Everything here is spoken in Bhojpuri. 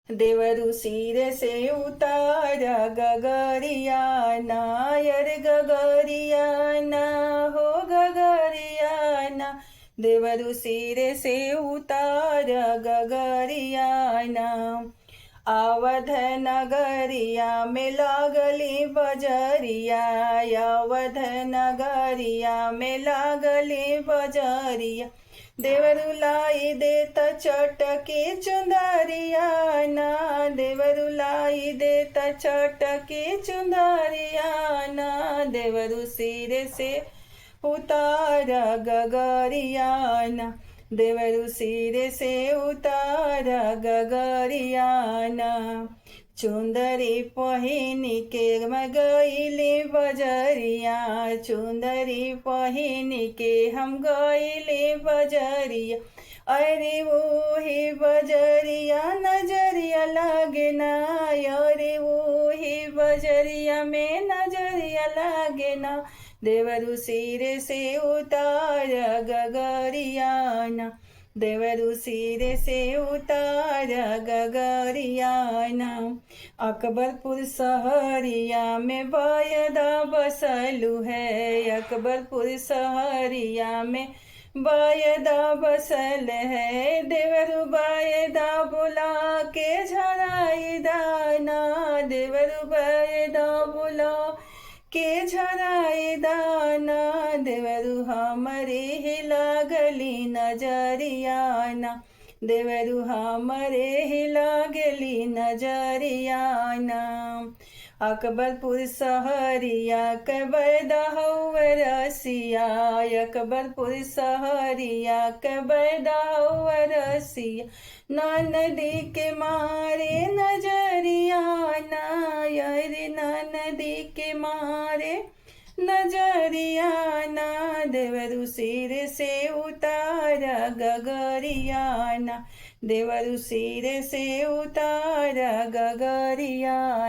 देवरु सिर से उतारा गगरिया नायर गगरिया ना हो गगरिया ना। देवरु सिर से उतारा गगरिया ना। अवध नगरिया में लागली बजरिया, अवध नगरिया में लागली बजरिया। देवरु लाई देत चटके चुंदरिया ना, देवरु लाई देत चटके चुंदरिया ना। देवरु सिर से उतारा गगरिया ना, देवरु सिर से उतारा गगरिया ना। चुंदरी पहिन के मैं गईली बजरिया, चुंदरी पहिन के हम गईली बजरिया। अरे वो ही बजरिया नजरिया लागे ना, अरे वो ही बजरिया में नजरिया लागे ना। देवरु सिर से उतारा गगरिया ना, देवरु सिर से उतारा गगरिया ना। अकबरपुर शहरिया में बायदा बसलू है, अकबरपुर शहरिया में बायदा बसल है। देवरु बायदा बुला के झराई दाना, देवरु बायदा बुला के झराई दाना। देवरु हमरे ही लागली नजरिया ना, देवरु हमरे ही लागली नजरिया ना। अकबरपुर शहरिया के बैदा हउवे रसिया, अकबरपुर शहरिया के बैदा हउवे रसिया। नदी के मारे नजरिया ना, यारे नदी के मारे नजरिया ना। देवरु सिर से उतारा गगरिया ना, देवरु सिर से उतारा गगरिया।